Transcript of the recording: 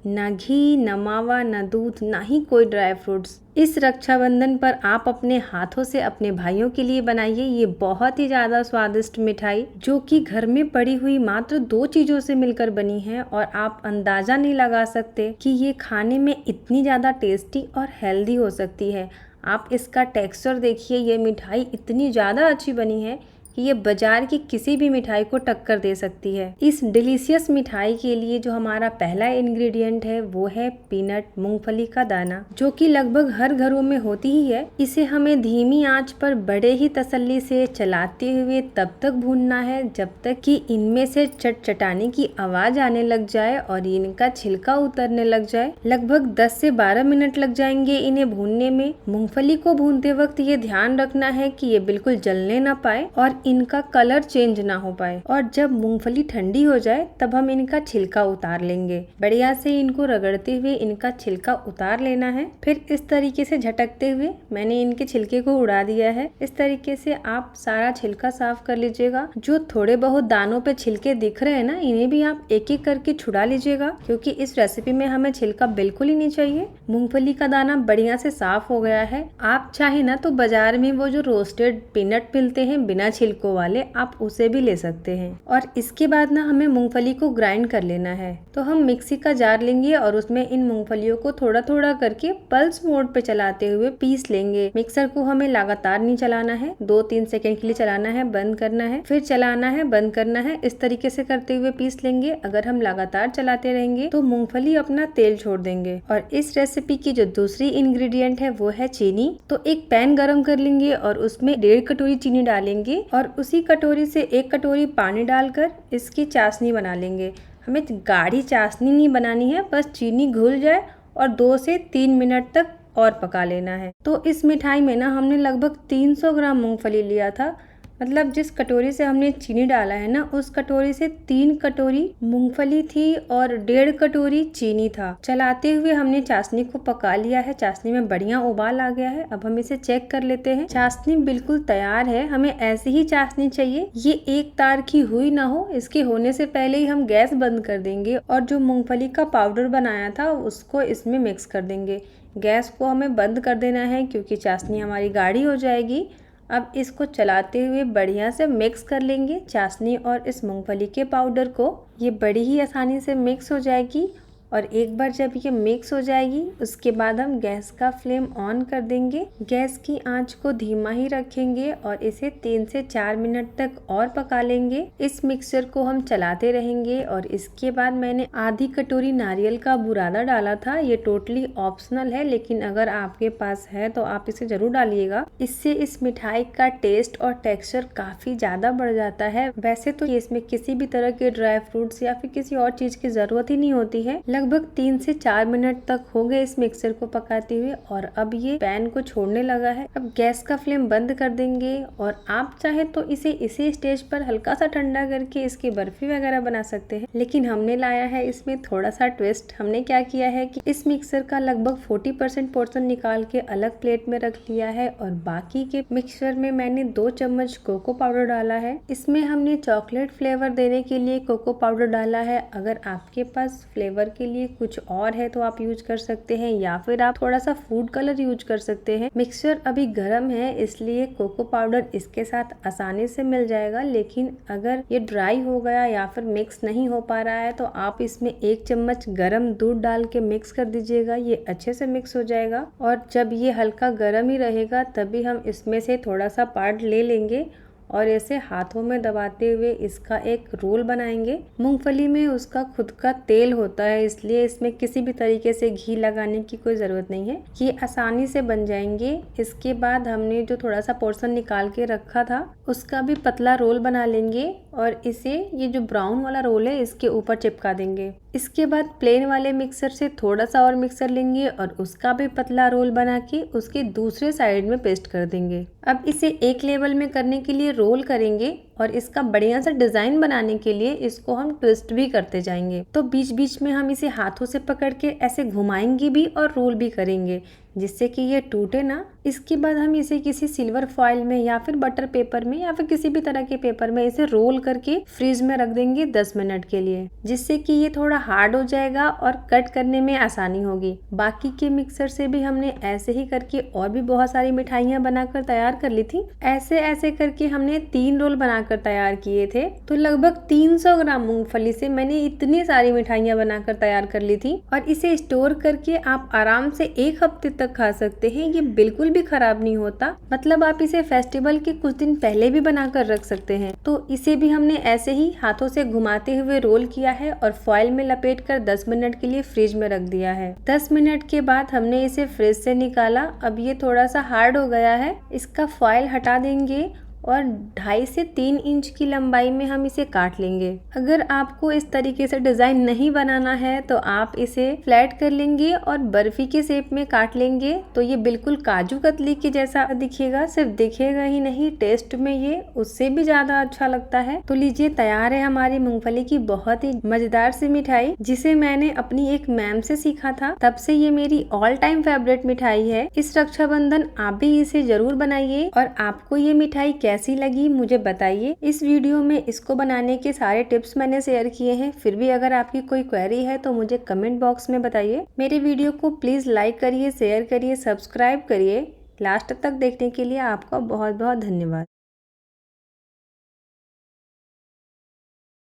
ना घी, ना मावा, ना दूध, ना ही कोई ड्राई फ्रूट्स। इस रक्षाबंधन पर आप अपने हाथों से अपने भाइयों के लिए बनाइए ये बहुत ही ज़्यादा स्वादिष्ट मिठाई, जो कि घर में पड़ी हुई मात्र 2 चीज़ों से मिलकर बनी है और आप अंदाज़ा नहीं लगा सकते कि ये खाने में इतनी ज़्यादा टेस्टी और हेल्दी हो सकती है। आप इसका टेक्सचर देखिए, ये मिठाई इतनी ज़्यादा अच्छी बनी है कि ये बाजार की किसी भी मिठाई को टक्कर दे सकती है। इस डिलीशियस मिठाई के लिए जो हमारा पहला इंग्रेडिएंट है वो है पीनट, मूंगफली का दाना, जो कि लगभग हर घरों में होती ही है। इसे हमें धीमी आंच पर बड़े ही तसल्ली से चलाते हुए तब तक भूनना है जब तक कि इनमें से चटचटाने की आवाज आने लग जाए और इनका छिलका उतरने लग जाए। लगभग 10 से 12 मिनट लग जाएंगे इन्हें भूनने में। मूंगफली को भूनते वक्त ये ध्यान रखना है कि ये बिल्कुल जलने ना पाए और इनका कलर चेंज ना हो पाए। और जब मूंगफली ठंडी हो जाए तब हम इनका छिलका उतार लेंगे। बढ़िया से इनको रगड़ते हुए इनका छिलका उतार लेना है। फिर इस तरीके से झटकते हुए मैंने इनके छिलके को उड़ा दिया है। इस तरीके से आप सारा छिलका साफ कर लीजिएगा। जो थोड़े बहुत दानों पे छिलके दिख रहे हैं ना, इन्हें भी आप एक एक करके छुड़ा लीजिएगा, क्योंकि इस रेसिपी में हमें छिलका बिल्कुल ही नहीं चाहिए। मूंगफली का दाना बढ़िया से साफ हो गया है। आप चाहे ना तो बाजार में वो जो रोस्टेड पीनट मिलते हैं बिना छिलकों वाले, आप उसे भी ले सकते हैं। और इसके बाद ना हमें मूंगफली को ग्राइंड कर लेना है। तो हम मिक्सी का जार लेंगे और उसमें इन मूंगफलियों को थोड़ा थोड़ा करके पल्स मोड पे चलाते हुए पीस लेंगे। मिक्सर को हमें लगातार नहीं चलाना है, 2-3 सेकंड के लिए चलाना है, बंद करना है, फिर चलाना है, बंद करना है। इस तरीके से करते हुए पीस लेंगे। अगर हम लगातार चलाते रहेंगे तो मूंगफली अपना तेल छोड़ देंगे। और इस रेसिपी की जो दूसरी इंग्रेडिएंट है वो है चीनी। तो एक पैन गरम कर लेंगे और उसमें 1.5 कटोरी चीनी डालेंगे और उसी कटोरी से 1 कटोरी पानी डालकर इसकी चाशनी बना लेंगे। हमें गाढ़ी चाशनी नहीं बनानी है, बस चीनी घुल जाए और 2 से 3 मिनट तक और पका लेना है। तो इस मिठाई में ना हमने लगभग 300 ग्राम मूंगफली लिया था। मतलब जिस कटोरी से हमने चीनी डाला है ना, उस कटोरी से 3 कटोरी मूंगफली थी और 1.5 कटोरी चीनी था। चलाते हुए हमने चाशनी को पका लिया है। चाशनी में बढ़िया उबाल आ गया है। अब हम इसे चेक कर लेते हैं। चाशनी बिल्कुल तैयार है। हमें ऐसी ही चाशनी चाहिए, ये एक तार की हुई ना हो। इसके होने से पहले ही हम गैस बंद कर देंगे और जो मूंगफली का पाउडर बनाया था उसको इसमें मिक्स कर देंगे। गैस को हमें बंद कर देना है क्योंकि चाशनी हमारी गाढ़ी हो जाएगी। अब इसको चलाते हुए बढ़िया से मिक्स कर लेंगे चाशनी और इस मूंगफली के पाउडर को। ये बड़ी ही आसानी से मिक्स हो जाएगी और एक बार जब ये मिक्स हो जाएगी उसके बाद हम गैस का फ्लेम ऑन कर देंगे। गैस की आंच को धीमा ही रखेंगे और इसे 3 से 4 मिनट तक और पका लेंगे। इस मिक्सचर को हम चलाते रहेंगे और इसके बाद मैंने आधी कटोरी नारियल का बुरादा डाला था। ये टोटली ऑप्शनल है, लेकिन अगर आपके पास है तो आप इसे जरूर डालिएगा। इससे इस मिठाई का टेस्ट और टेक्सचर काफी ज्यादा बढ़ जाता है। वैसे तो इसमें किसी भी तरह के ड्राई फ्रूट्स या फिर किसी और चीज की जरूरत ही नहीं होती है। लगभग 3 से 4 मिनट तक हो गए इस मिक्सर को पकाते हुए और अब ये पैन को छोड़ने लगा है। अब गैस का फ्लेम बंद कर देंगे और आप चाहे तो इसे इसी स्टेज पर हल्का सा ठंडा करके इसकी बर्फी वगैरह बना सकते हैं, लेकिन हमने लाया है इसमें थोड़ा सा ट्विस्ट। हमने क्या किया है कि इस मिक्सर का लगभग 40% पोर्शन निकाल के अलग प्लेट में रख लिया है और बाकी के मिक्सर में मैंने 2 चम्मच कोको पाउडर डाला है। इसमें हमने चॉकलेट फ्लेवर देने के लिए कोको पाउडर डाला है। अगर आपके पास फ्लेवर के लिए कुछ और है तो आप यूज कर सकते हैं, या फिर आप थोड़ा सा फूड कलर यूज कर सकते हैं। मिक्सचर अभी गर्म है इसलिए कोको पाउडर इसके साथ आसानी से मिल जाएगा, लेकिन अगर ये ड्राई हो गया या फिर मिक्स नहीं हो पा रहा है तो आप इसमें 1 चम्मच गर्म दूध डाल के मिक्स कर दीजिएगा। ये अच्छे से मिक्स हो जाएगा और जब ये हल्का गर्म ही रहेगा तभी हम इसमें से थोड़ा सा पार्ट ले लेंगे और इसे हाथों में दबाते हुए इसका एक रोल बनाएंगे। मूंगफली में उसका खुद का तेल होता है, इसलिए इसमें किसी भी तरीके से घी लगाने की कोई ज़रूरत नहीं है। ये आसानी से बन जाएंगे। इसके बाद हमने जो थोड़ा सा पोर्शन निकाल के रखा था उसका भी पतला रोल बना लेंगे और इसे ये जो ब्राउन वाला रोल है इसके ऊपर चिपका देंगे। इसके बाद प्लेन वाले मिक्सर से थोड़ा सा और मिक्सर लेंगे और उसका भी पतला रोल बना के उसके दूसरे साइड में पेस्ट कर देंगे। अब इसे एक लेवल में करने के लिए रोल करेंगे और इसका बढ़िया सा डिजाइन बनाने के लिए इसको हम ट्विस्ट भी करते जाएंगे। तो बीच बीच में हम इसे हाथों से पकड़ के ऐसे घुमाएंगे भी और रोल भी करेंगे जिससे कि ये टूटे ना। इसके बाद हम इसे किसी सिल्वर फॉइल में या फिर बटर पेपर में या फिर किसी भी तरह के पेपर में इसे रोल करके फ्रीज में रख देंगे 10 मिनट के लिए, जिससे कि ये थोड़ा हार्ड हो जाएगा और कट करने में आसानी होगी। बाकी के मिक्सर से भी हमने ऐसे ही करके और भी बहुत सारी मिठाइयाँ बनाकर तैयार कर ली थी। ऐसे ऐसे करके हमने 3 रोल बनाकर तैयार किए थे। तो लगभग 300 ग्राम मूंगफली से मैंने इतनी सारी मिठाइयाँ बनाकर तैयार कर ली थी और इसे स्टोर करके आप आराम से 1 हफ्ते तक खा सकते हैं। ये बिल्कुल भी खराब नहीं होता, मतलब आप इसे फेस्टिवल के कुछ दिन पहले भी बनाकर रख सकते हैं। तो इसे भी हमने ऐसे ही हाथों से घुमाते हुए रोल किया है और फॉइल में लपेटकर 10 मिनट के लिए फ्रिज में रख दिया है। 10 मिनट के बाद हमने इसे फ्रिज से निकाला। अब ये थोड़ा सा हार्ड हो गया है, इसका फॉइल हटा देंगे और 2.5 से 3 इंच की लंबाई में हम इसे काट लेंगे। अगर आपको इस तरीके से डिजाइन नहीं बनाना है तो आप इसे फ्लैट कर लेंगे और बर्फी के शेप में काट लेंगे तो ये बिल्कुल काजू कतली के जैसा दिखेगा। सिर्फ दिखेगा ही नहीं, टेस्ट में ये उससे भी ज्यादा अच्छा लगता है। तो लीजिए, तैयार है हमारी मूंगफली की बहुत ही मजेदार सी मिठाई, जिसे मैंने अपनी एक मैम से सीखा था। तब से ये मेरी ऑल टाइम फेवरेट मिठाई है। इस रक्षाबंधन आप भी इसे जरूर बनाइए और आपको ये मिठाई कैसी लगी मुझे बताइए। इस वीडियो में इसको बनाने के सारे टिप्स मैंने शेयर किए हैं। फिर भी अगर आपकी कोई क्वेरी है तो मुझे कमेंट बॉक्स में बताइए। मेरे वीडियो को प्लीज लाइक करिए, शेयर करिए, सब्सक्राइब करिए। लास्ट तक देखने के लिए आपका बहुत बहुत धन्यवाद।